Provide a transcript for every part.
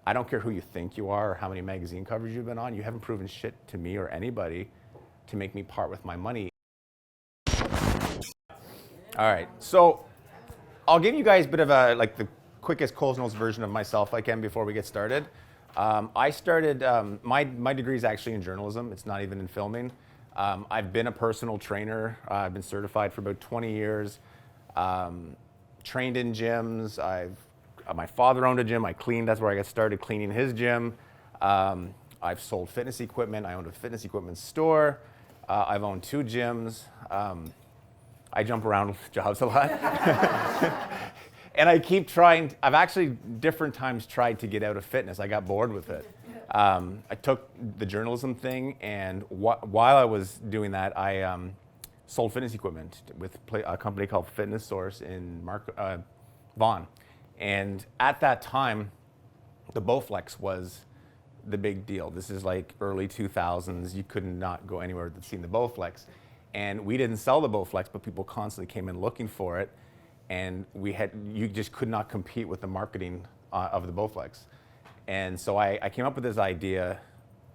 I don't care who you think you are or how many magazine covers you've been on. You haven't proven shit to me or anybody to make me part with my money. All right, so I'll give you guys a bit of a, like the quickest Coles Notes version of myself I can before we get started. I started, my degree is actually in journalism. It's not even in filming. I've been a personal trainer. I've been certified for about 20 years. Trained in gyms. My father owned a gym. I cleaned. That's where I got started cleaning his gym. I've sold fitness equipment. I owned a fitness equipment store. I've owned 2 gyms. I jump around with jobs a lot. And I keep trying. I've actually different times tried to get out of fitness. I got bored with it. I took the journalism thing, and while I was doing that, I sold fitness equipment with a company called Fitness Source in Vaughan. And at that time, the Bowflex was the big deal. This is like early 2000s. You could not go anywhere without seeing the Bowflex. And we didn't sell the Bowflex, but people constantly came in looking for it. And you just could not compete with the marketing of the Bowflex. And so I came up with this idea,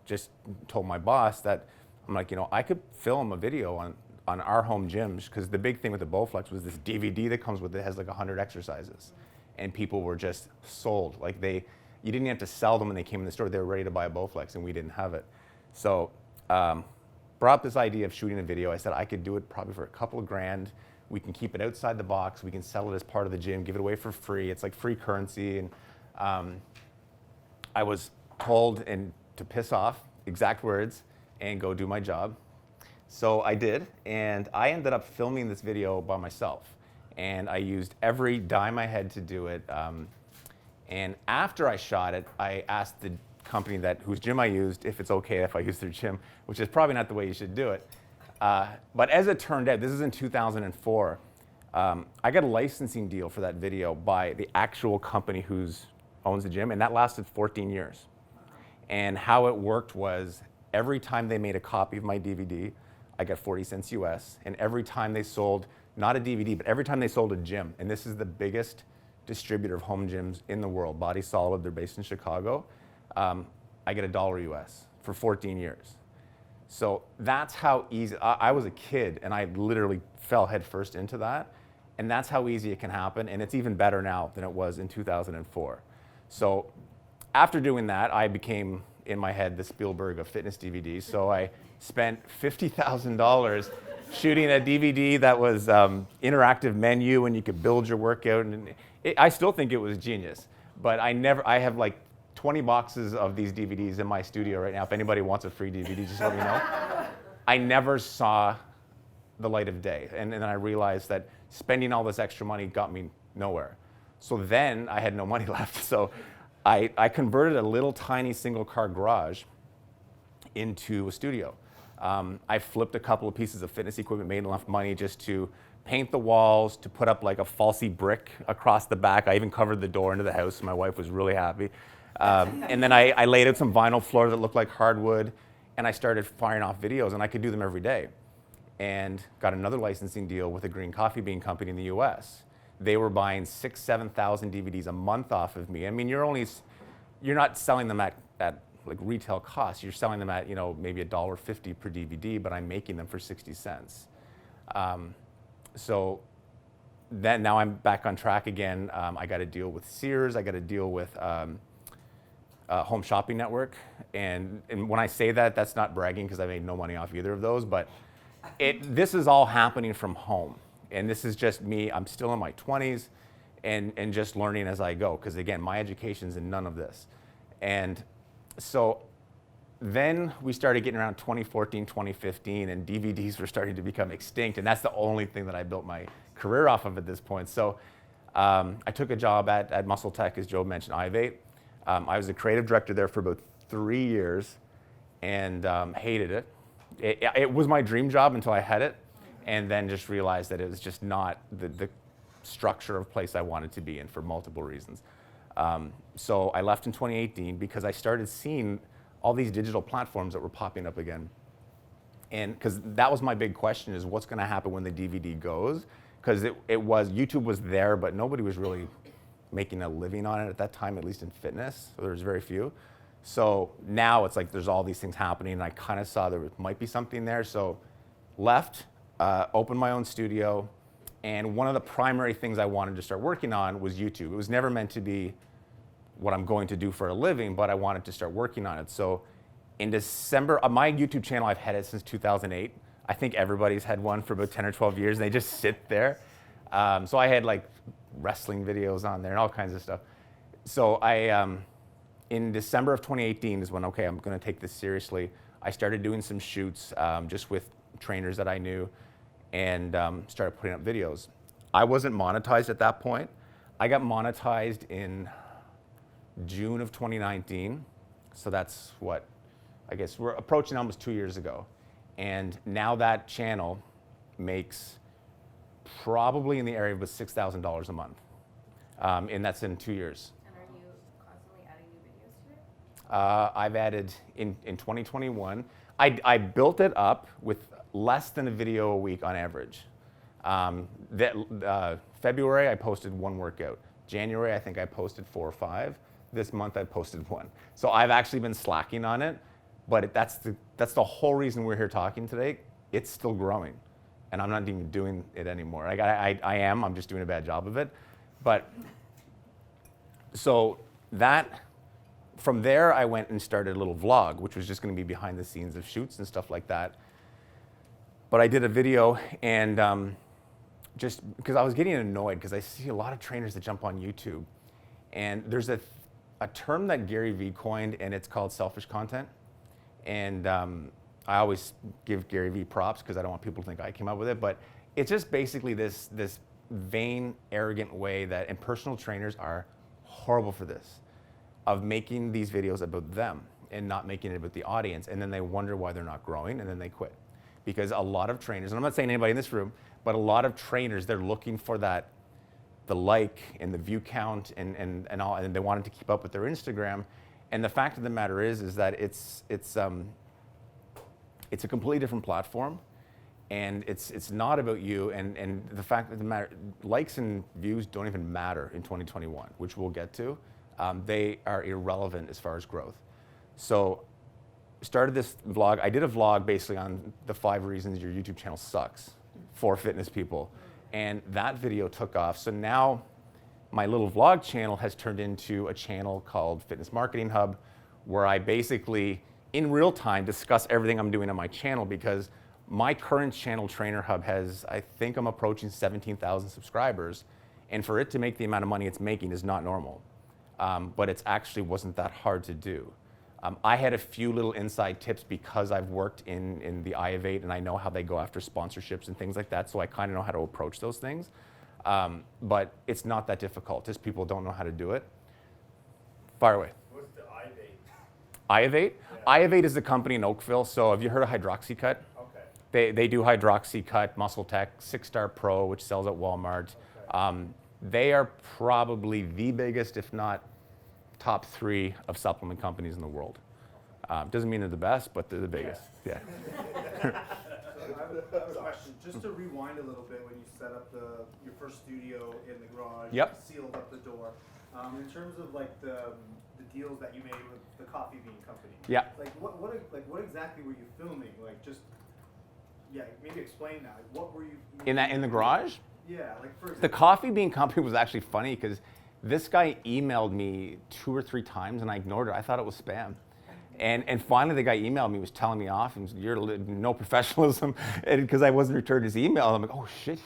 just told my boss that, I'm like, I could film a video on our home gyms, because the big thing with the Bowflex was this DVD that comes with it has like 100 exercises. And people were just sold. Like you didn't have to sell them when they came in the store. They were ready to buy a Bowflex, and we didn't have it. So brought up this idea of shooting a video. I said I could do it probably for a couple of grand. We can keep it outside the box. We can sell it as part of the gym, give it away for free. It's like free currency. And I was told to piss off, exact words, and go do my job. So I did, and I ended up filming this video by myself. And I used every dime I had to do it. And after I shot it, I asked the company whose gym I used if it's okay if I use their gym, which is probably not the way you should do it. But as it turned out, this is in 2004, I got a licensing deal for that video by the actual company who owns the gym, and that lasted 14 years. And how it worked was every time they made a copy of my DVD, I got 40 cents US, and every time they sold, not a DVD, but every time they sold a gym, and this is the biggest distributor of home gyms in the world, Body Solid, they're based in Chicago, I get $1 US for 14 years. So that's how easy, I was a kid and I literally fell headfirst into that. And that's how easy it can happen. And it's even better now than it was in 2004. So after doing that, I became, in my head, the Spielberg of fitness DVDs. So I spent $50,000 shooting a DVD that was interactive menu and you could build your workout. And I still think it was genius. But I have like 20 boxes of these DVDs in my studio right now. If anybody wants a free DVD, just let me know. I never saw the light of day. And then I realized that spending all this extra money got me nowhere. So then I had no money left. So I converted a little tiny single car garage into a studio. I flipped a couple of pieces of fitness equipment, made enough money just to paint the walls, to put up like a falsy brick across the back. I even covered the door into the house, so my wife was really happy. And then I laid out some vinyl floor that looked like hardwood, and I started firing off videos, and I could do them every day. And got another licensing deal with a green coffee bean company in the US. They were buying 6,000, 7,000 DVDs a month off of me. I mean, you're not selling them at like retail cost. You're selling them at maybe $1.50 per DVD, but I'm making them for 60 cents. So then now I'm back on track again. I got a deal with Sears. I got a deal with Home Shopping Network. And when I say that, that's not bragging because I made no money off either of those, but this is all happening from home. And this is just me. I'm still in my 20s and just learning as I go. Because again, my education's in none of this. And so then we started getting around 2014, 2015, and DVDs were starting to become extinct. And that's the only thing that I built my career off of at this point. So I took a job at Muscle Tech, as Joe mentioned, i8. I was a creative director there for about 3 years and hated it. It was my dream job until I had it, and then just realized that it was just not the structure of place I wanted to be in for multiple reasons. So I left in 2018 because I started seeing all these digital platforms that were popping up again. And because that was my big question, is what's going to happen when the DVD goes? Because YouTube was there, but nobody was really making a living on it at that time, at least in fitness. So there's very few. So now it's like there's all these things happening, and I kind of saw there might be something there. So left, opened my own studio, and one of the primary things I wanted to start working on was YouTube. It was never meant to be what I'm going to do for a living, but I wanted to start working on it. So in December, my YouTube channel, I've had it since 2008. I think everybody's had one for about 10 or 12 years, and they just sit there. So I had like wrestling videos on there and all kinds of stuff. So in December of 2018 is when, okay, I'm gonna take this seriously. I started doing some shoots just with trainers that I knew, and started putting up videos. I wasn't monetized at that point. I got monetized in June of 2019. So that's what, I guess we're approaching almost 2 years ago. And now that channel makes probably in the area of about $6,000 a month. And that's in 2 years. And are you constantly adding new videos to it? I've added, in 2021, I built it up with less than a video a week on average. February, I posted one workout. January, I think I posted 4 or 5. This month, I posted 1. So I've actually been slacking on it, but that's the whole reason we're here talking today. It's still growing, and I'm not even doing it anymore. I'm just doing a bad job of it. But so from there, I went and started a little vlog, which was just going to be behind the scenes of shoots and stuff like that. But I did a video, and just because I was getting annoyed, because I see a lot of trainers that jump on YouTube, and there's a term that Gary Vee coined, and it's called selfish content. And I always give Gary Vee props because I don't want people to think I came up with it, but it's just basically this vain, arrogant way that, and personal trainers are horrible for this, of making these videos about them and not making it about the audience, and then they wonder why they're not growing, and then they quit. Because a lot of trainers, and I'm not saying anybody in this room, but a lot of trainers, they're looking for that, the like and the view count and all, and they wanted to keep up with their Instagram. And the fact of the matter is that it's a completely different platform, and it's not about you. And the fact of the matter, likes and views don't even matter in 2021, which we'll get to. They are irrelevant as far as growth. So started this vlog. I did a vlog basically on the 5 reasons your YouTube channel sucks for fitness people. And that video took off. So now my little vlog channel has turned into a channel called Fitness Marketing Hub, where I basically, in real time, discuss everything I'm doing on my channel, because my current channel, Trainer Hub, has, I think I'm approaching 17,000 subscribers. And for it to make the amount of money it's making is not normal. But it actually wasn't that hard to do. I had a few little inside tips because I've worked in the I of 8, and I know how they go after sponsorships and things like that, so I kind of know how to approach those things. But it's not that difficult, just people don't know how to do it. Fire away. What's the I of 8? I of 8? Yeah. I of 8 is a company in Oakville, so have you heard of Hydroxycut? Okay. They do Hydroxycut, Muscle Tech, 6-Star Pro, which sells at Walmart. Okay. They are probably the biggest, if not top 3 of supplement companies in the world. Doesn't mean they're the best, but they're the biggest. Yeah. So I have a question. Just to rewind a little bit, when you set up your first studio in the garage, Yep. sealed up the door. In terms of like the deals that you made with the coffee bean company. Yeah. Like what exactly were you filming? Like just maybe explain that. Like, what were you In the garage? Yeah, like for example. The coffee bean company was actually funny because this guy emailed me 2 or 3 times and I ignored it. I thought it was spam. And finally the guy emailed me, was telling me off, and you're no professionalism, because I wasn't returning his email. I'm like, oh shit,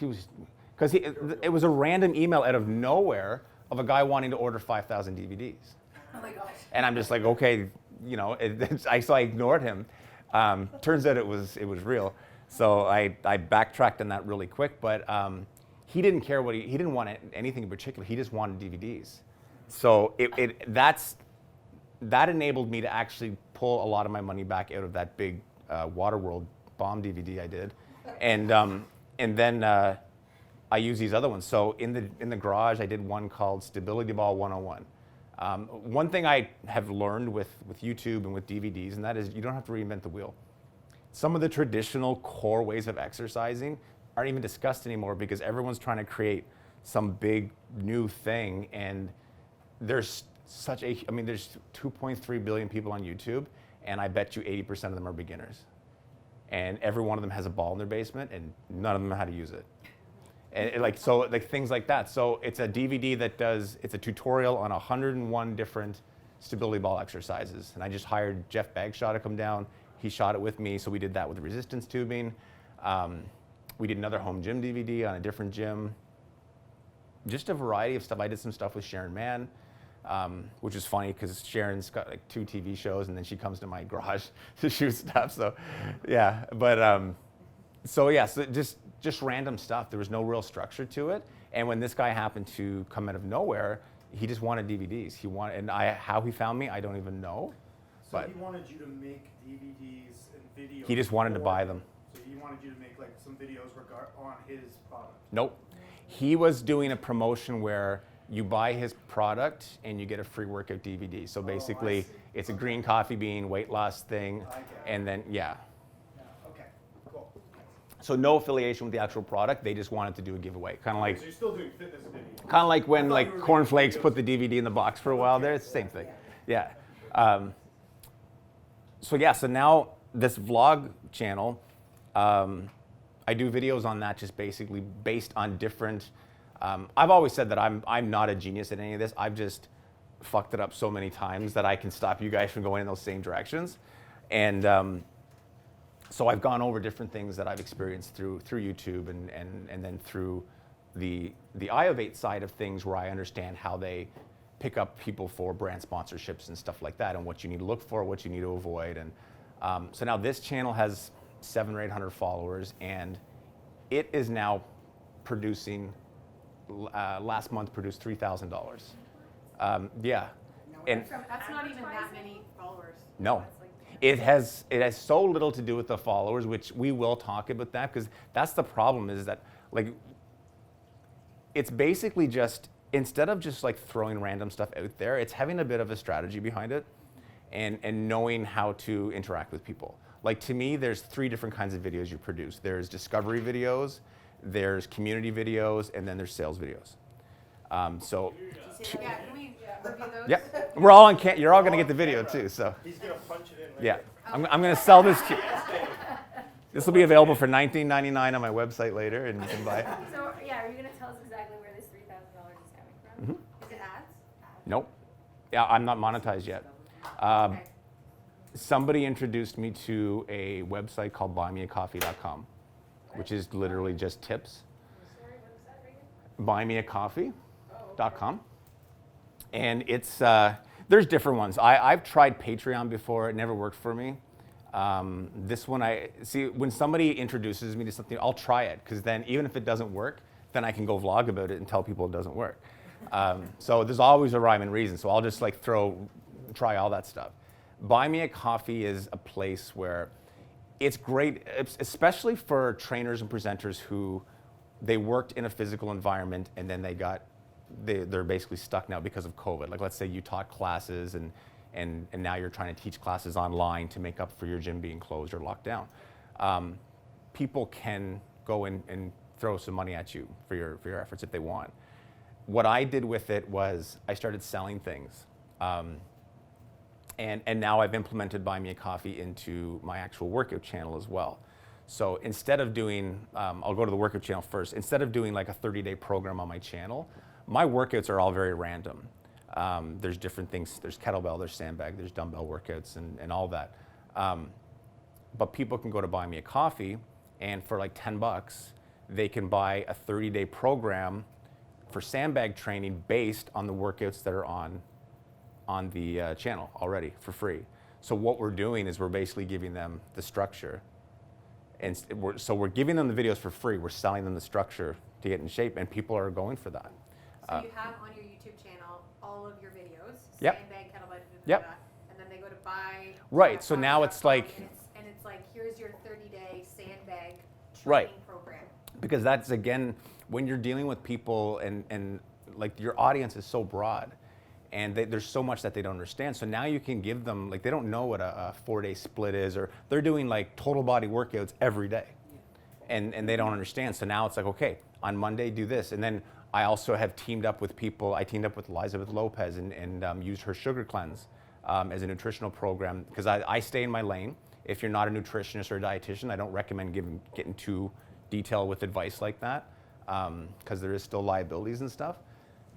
because it was a random email out of nowhere of a guy wanting to order 5,000 DVDs. Oh my gosh. And I'm just like, okay, so I ignored him. Turns out it was real. So I backtracked on that really quick, but he didn't care he didn't want anything in particular. He just wanted DVDs. So that enabled me to actually pull a lot of my money back out of that big Waterworld bomb DVD I did, and then I use these other ones. So in the garage, I did one called Stability Ball 101. One thing I have learned with YouTube and with DVDs, and that is you don't have to reinvent the wheel. Some of the traditional core ways of exercising aren't even discussed anymore because everyone's trying to create some big new thing, and there's there's 2.3 billion people on YouTube, and I bet you 80% of them are beginners. And every one of them has a ball in their basement, and none of them know how to use it. And things like that. So it's a DVD it's a tutorial on 101 different stability ball exercises. And I just hired Jeff Bagshaw to come down. He shot it with me, so we did that with resistance tubing. We did another home gym DVD on a different gym. Just a variety of stuff. I did some stuff with Sharon Mann, which is funny because Sharon's got like 2 TV shows, and then she comes to my garage to shoot stuff. So, yeah. But so just random stuff. There was no real structure to it. And when this guy happened to come out of nowhere, he just wanted DVDs. How he found me, I don't even know. So but he wanted you to make DVDs and videos. He just wanted to buy them. So he wanted you to make like some videos on his product. Nope. He was doing a promotion where you buy his product and you get a free workout DVD. So basically, it's a green coffee bean weight loss thing, and then Yeah, okay, cool. So no affiliation with the actual product. They just wanted to do a giveaway, kind of like. So you're still doing fitness videos. Kind of like when I thought you were Corn doing Flakes videos. put the DVD in the box for a while there. It's the same thing. Yeah. So now this vlog channel, I do videos on that just basically based on different. I've always said that I'm not a genius at any of this. I've just fucked it up so many times that I can stop you guys from going in those same directions. And so I've gone over different things that I've experienced through YouTube and then through the iOvate side of things, where I understand how they pick up people for brand sponsorships and stuff like that, and what you need to look for, what you need to avoid. And so now this channel has 700 or 800 followers, and it is now producing. Last month produced $3,000. Yeah, and That's not even that many followers. no, That's like- it has so little to do with the followers, which we will talk about that, because that's the problem, is that like it's basically just, instead of just like throwing random stuff out there, it's having a bit of a strategy behind it, and knowing how to interact with people. Like, to me, there's 3 different kinds of videos you produce. There's discovery videos, there's community videos, and then there's sales videos. So Yeah, can we review those? yeah, we're all on you're all gonna get the video too. So He's gonna punch it in. Right yeah, I'm gonna sell this to you. This will be available for $19.99 on my website later, and you can buy it. So, yeah, are you going to tell us exactly where this $3,000 is coming from? Is it ads? Nope. Yeah, I'm not monetized yet. Okay. Somebody introduced me to a website called buymeacoffee.com, which is literally just tips. Sorry, what was that, Regan? Buymeacoffee.com. And it's, there's different ones. I've tried Patreon before. It never worked for me. This one, when somebody introduces me to something, I'll try it, because then even if it doesn't work, then I can go vlog about it and tell people it doesn't work. So there's always a rhyme and reason. So I'll just like try all that stuff. Buy Me a Coffee is a place where it's great, especially for trainers and presenters who they worked in a physical environment and then they're basically stuck now because of COVID. Like, let's say you taught classes and now you're trying to teach classes online to make up for your gym being closed or locked down. People can go in and throw some money at you for your efforts if they want. What I did with it was I started selling things. And now I've implemented Buy Me a Coffee into my actual workout channel as well. So instead of doing, I'll go to the workout channel first. Instead of doing like a 30-day program on my channel, my workouts are all very random. There's different things. There's kettlebell, there's sandbag, there's dumbbell workouts, and all that. But people can go to Buy Me a Coffee, and for like $10, they can buy a 30-day program for sandbag training based on the workouts that are on the channel already for free. So what we're doing is we're basically giving them the structure. And we're giving them the videos for free. We're selling them the structure to get in shape, and people are going for that. So you have on your YouTube channel all of your videos, Yep. sandbag, kettlebell, Yep. and then they go to buy. Right, so now it's like- And it's like, here's your 30-day sandbag training Right. program. Because that's, again, when you're dealing with people and like your audience is so broad, and there's so much that they don't understand. So now you can give them, like, they don't know what a 4-day split is, or they're doing like total body workouts every day. And they don't understand. So now it's like, okay, on Monday do this, and then I also have teamed up with people. I teamed up with Elizabeth Lopez and used her sugar cleanse as a nutritional program because I stay in my lane. If you're not a nutritionist or a dietitian, I don't recommend getting too detailed with advice like that because there is still liabilities and stuff.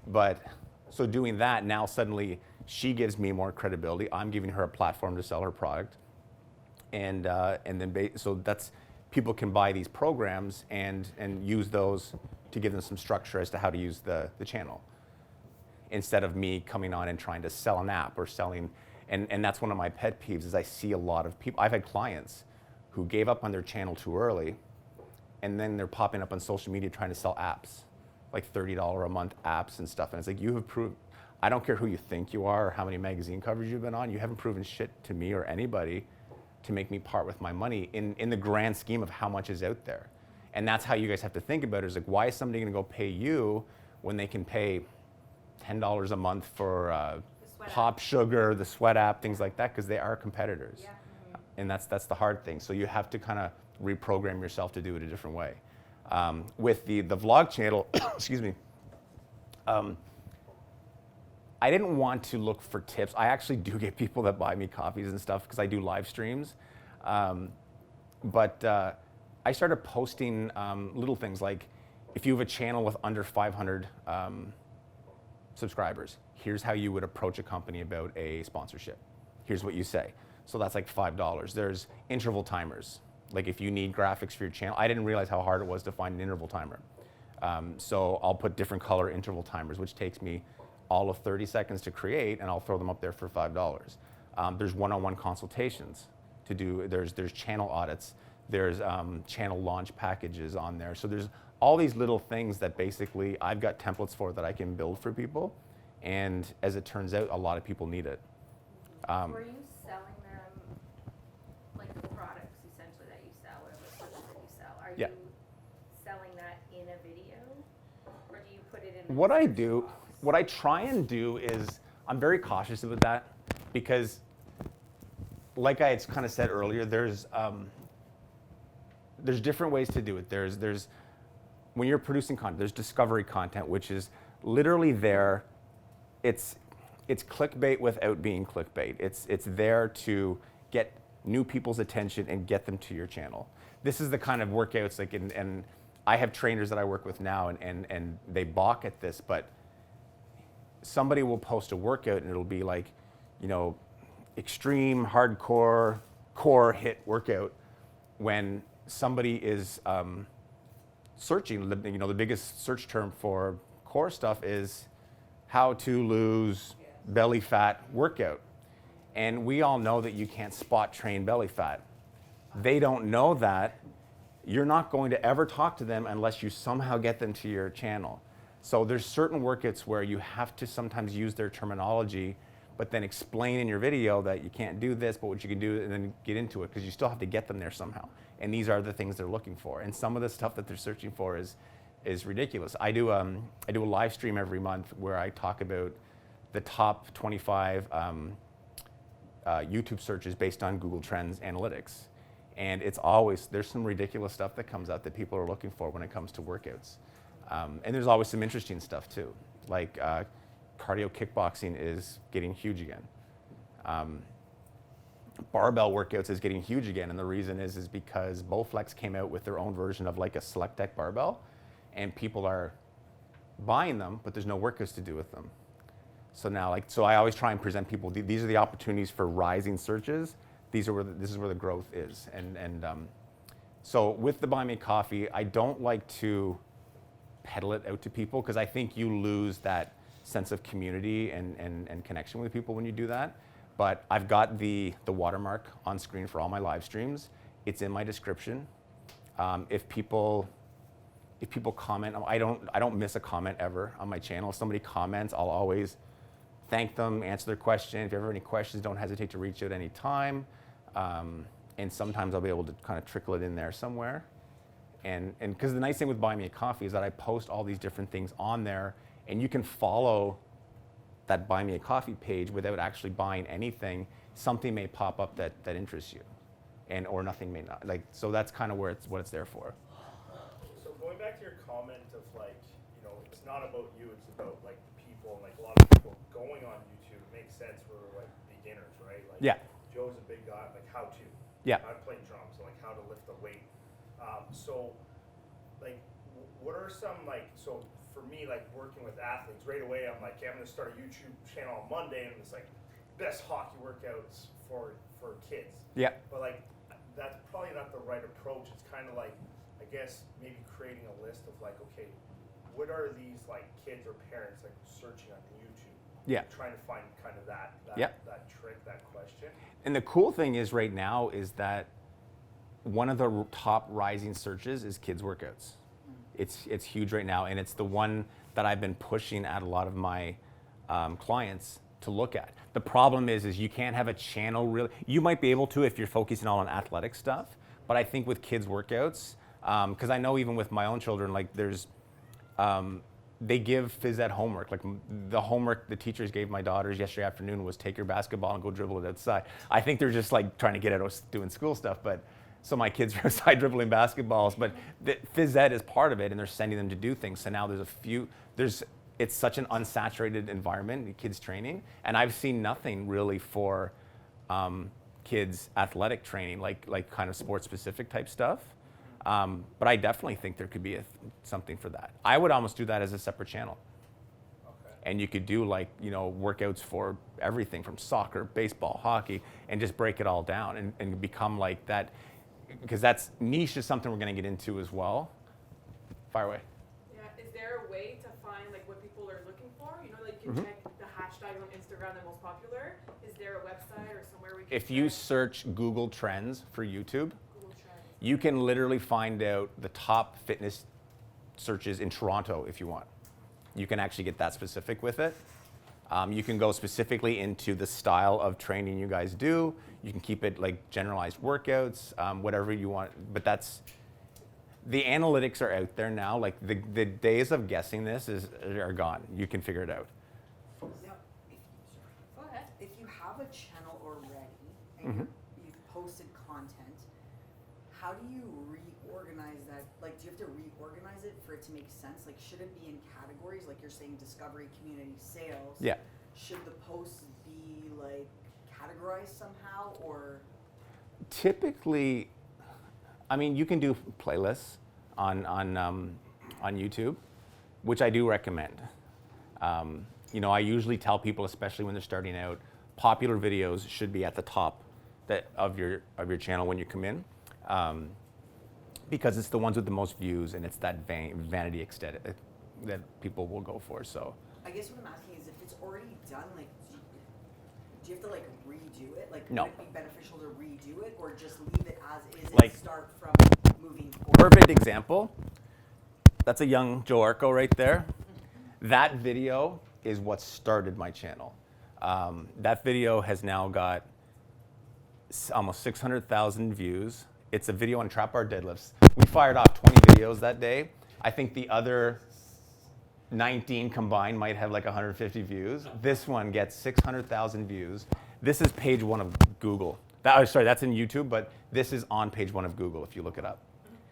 But so doing that, now suddenly she gives me more credibility. I'm giving her a platform to sell her product. And then so that's people can buy these programs and use those to give them some structure as to how to use the channel instead of me coming on and trying to sell an app or selling. And that's one of my pet peeves is I see a lot of people. I've had clients who gave up on their channel too early and then they're popping up on social media trying to sell apps, like $30 a month apps and stuff. And it's like, you have proved, I don't care who you think you are or how many magazine covers you've been on, you haven't proven shit to me or anybody to make me part with my money in the grand scheme of how much is out there. And that's how you guys have to think about it, is like, why is somebody gonna go pay you when they can pay $10 a month for Pop Sugar, the Sweat app, things like that, because they are competitors. Yeah. And that's the hard thing. So you have to kind of reprogram yourself to do it a different way. With the vlog channel, excuse me, I didn't want to look for tips. I actually do get people that buy me coffees and stuff because I do live streams. But I started posting little things like, if you have a channel with under 500 subscribers, here's how you would approach a company about a sponsorship. Here's what you say. So that's like $5. There's interval timers. Like if you need graphics for your channel, I didn't realize how hard it was to find an interval timer. So I'll put different color interval timers, which takes me all of 30 seconds to create, and I'll throw them up there for $5. There's one-on-one consultations to do. There's channel audits. There's channel launch packages on there. So there's all these little things that basically I've got templates for that I can build for people. And as it turns out, a lot of people need it. Were you selling them, like the products essentially that you sell, or the services that you sell? Are Yeah. you selling that in a video, or do you put it in? What I do, what I try and do is, I'm very cautious about that because, like I had kind of said earlier, there's different ways to do it. There's when you're producing content, there's discovery content, which is literally there. It's clickbait without being clickbait. It's there to get new people's attention and get them to your channel. This is the kind of workouts like, and I have trainers that I work with now, and they balk at this, but somebody will post a workout and it'll be like, you know, extreme hardcore core hit workout, when somebody is searching, you know, the biggest search term for core stuff is how to lose belly fat workout. And we all know that you can't spot train belly fat. They don't know that. You're not going to ever talk to them unless you somehow get them to your channel. So there's certain workouts where you have to sometimes use their terminology, but then explain in your video that you can't do this, but what you can do, and then get into it, because you still have to get them there somehow. And these are the things they're looking for. And some of the stuff that they're searching for is ridiculous. I do a live stream every month where I talk about the top 25 YouTube searches based on Google Trends analytics. And it's always, there's some ridiculous stuff that comes out that people are looking for when it comes to workouts. And there's always some interesting stuff too. Like cardio kickboxing is getting huge again. Barbell workouts is getting huge again, and the reason is because Bowflex came out with their own version of like a select deck barbell, and people are buying them, but there's no workouts to do with them. So now, so I always try and present people, these are the opportunities for rising searches. This is where the growth is. And so with the Buy Me Coffee, I don't like to peddle it out to people, because I think you lose that sense of community and connection with people when you do that. But I've got the watermark on screen for all my live streams. It's in my description. If people comment, I don't miss a comment ever on my channel. If somebody comments, I'll always thank them, answer their question. If you ever have any questions, don't hesitate to reach out any time. And sometimes I'll be able to kind of trickle it in there somewhere. And because the nice thing with Buy Me a Coffee is that I post all these different things on there, and you can follow that Buy Me a Coffee page without actually buying anything. Something may pop up that interests you, or nothing may not. So that's kind of what it's there for. So going back to your comment of like, it's not about you, it's about like people, and like a lot of people going on YouTube. It makes sense for like beginners, right? Like Yeah. Joe's a big guy, like how to. Yeah. I play drums, so like how to lift the weight. So like what are some like, so for me, like working with athletes, right away I'm like, okay, I'm gonna start a YouTube channel on Monday, and it's like best hockey workouts for kids. Yeah. But like that's probably not the right approach. It's kind of like, I guess maybe creating a list of like, okay, what are these like kids or parents like searching on YouTube? Yeah. Trying to find kind of that trick, that question. And the cool thing is right now is that one of the top rising searches is kids workouts. It's huge right now, and it's the one that I've been pushing at a lot of my clients to look at. The problem is you can't have a channel really. You might be able to if you're focusing all on athletic stuff, but I think with kids workouts, because I know even with my own children, like there's, they give phys ed homework. Like the homework the teachers gave my daughters yesterday afternoon was take your basketball and go dribble it outside. I think they're just like trying to get out of doing school stuff, but so my kids are outside dribbling basketballs, but the phys ed is part of it, and they're sending them to do things. So now it's such an unsaturated environment, kids training, and I've seen nothing really for kids athletic training, like kind of sports specific type stuff. But I definitely think there could be something for that. I would almost do that as a separate channel. Okay. And you could do like, workouts for everything from soccer, baseball, hockey, and just break it all down and become like that, because that's niche is something we're going to get into as well. Fire away. Yeah, is there a way to find like what people are looking for? Like you can check the hashtags on Instagram that are most popular. Is there a website or somewhere we can If you search Google Trends for YouTube, Google Trends? you can literally find out the top fitness searches in Toronto if you want. You can actually get that specific with it. You can go specifically into the style of training you guys do. You can keep it like generalized workouts, whatever you want. But the analytics are out there now. Like the days of guessing this are gone. You can figure it out. Now, Go ahead. if you have a channel already and you've posted content, how do you reorganize that? Like, do you have to reorganize it for it to make sense? Like, should it be in categories? Like you're saying, discovery, community, sales. Yeah. Should the posts be like categorized somehow, or? Typically, I mean, you can do playlists on YouTube, which I do recommend. I usually tell people, especially when they're starting out, popular videos should be at the top of your channel when you come in, because it's the ones with the most views, and it's that vanity aesthetic that people will go for. So I guess what I'm asking is if it's already done, like, do you have to like redo it? Like, No. would it be beneficial to redo it, or just leave it as is Like- and start from moving forward? perfect example. That's a young Joe Arco right there. That video is what started my channel. That video has now got almost 600,000 views. It's a video on trap bar deadlifts. We fired off 20 videos that day. I think the other 19 combined might have like 150 views. This one gets 600,000 views. This is page 1 of Google. That's in YouTube, but this is on page 1 of Google if you look it up.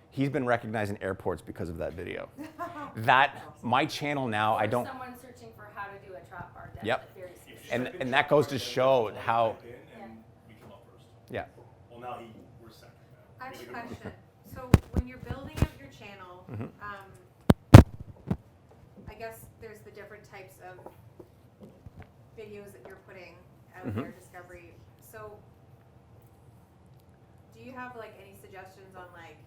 He's been recognized in airports because of that video. My channel now, I don't, Someone searching for how to do a trap bar. That's Yep. very specific. and that goes to show how, And we come up first. yeah. Well, now we're second. I have a question. So when you're building up your channel, I guess there's the different types of videos that you're putting out there, discovery. So do you have like any suggestions on like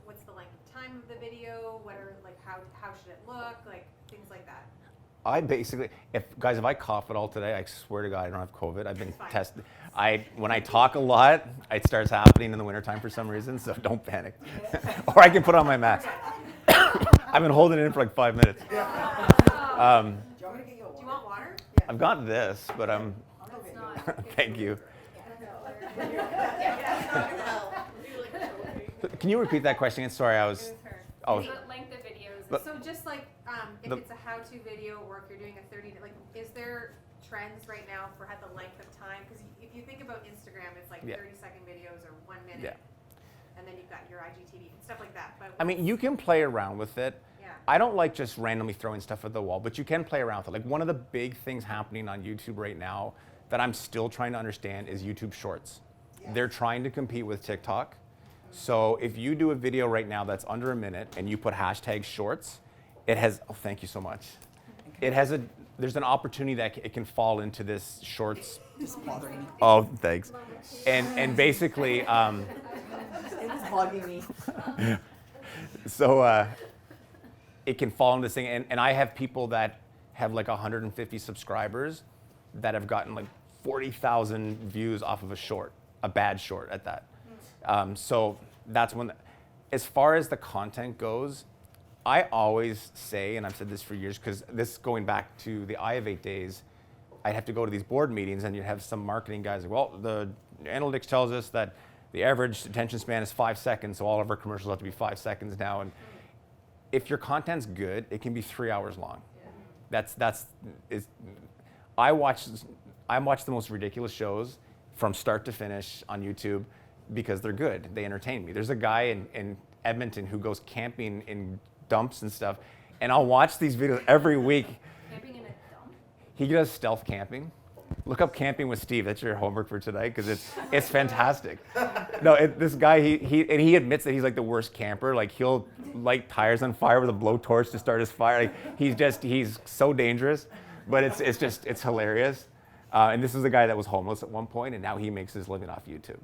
what's the length of time of the video? What are like how should it look? Like things like that. I basically, if I cough at all today, I swear to God, I don't have COVID. I've been It's fine. tested. When I talk a lot, it starts happening in the wintertime for some reason, so don't panic. Or I can put on my mask. I've been holding it in for like 5 minutes. Do you want me to get you a water? Do you want water? I've got this, but I'm, That's not. thank you. It Can you repeat that question again? Sorry, I was, was her. oh, What length of videos? But- So just like if The- it's a how-to video or if you're doing a 30, like is there trends right now for how the length of time? Because if you think about Instagram, it's like Yeah. 30-second videos or 1 minute, Yeah. and then you've got your IGTV and stuff like that. But I mean, you can play around with it. yeah, I don't like just randomly throwing stuff at the wall, but you can play around with it. Like one of the big things happening on YouTube right now that I'm still trying to understand is YouTube Shorts. They're trying to compete with TikTok. So if you do a video right now that's under a minute and you put hashtag shorts, it has, oh, thank you so much. It has there's an opportunity that it can fall into this shorts. It's bothering me. Oh, thanks. And basically, It is bugging me. so it can fall into this thing. And I have people that have like 150 subscribers that have gotten like 40,000 views off of a short, a bad short at that. So that's when, as far as the content goes, I always say, and I've said this for years, because this going back to the I-Of-8 days, I'd have to go to these board meetings and you'd have some marketing guys like, well, the analytics tells us that the average attention span is 5 seconds, so all of our commercials have to be 5 seconds now. And if your content's good, it can be 3 hours long. I watch the most ridiculous shows from start to finish on YouTube because they're good. They entertain me. There's a guy in Edmonton who goes camping in dumps and stuff, and I'll watch these videos every week. Camping in a dump? He does stealth camping. Look up Camping with Steve. That's your homework for tonight because it's fantastic. No, this guy he admits that he's like the worst camper. Like he'll light tires on fire with a blowtorch to start his fire. Like he's so dangerous, but it's hilarious. And this is a guy that was homeless at one point, and now he makes his living off YouTube.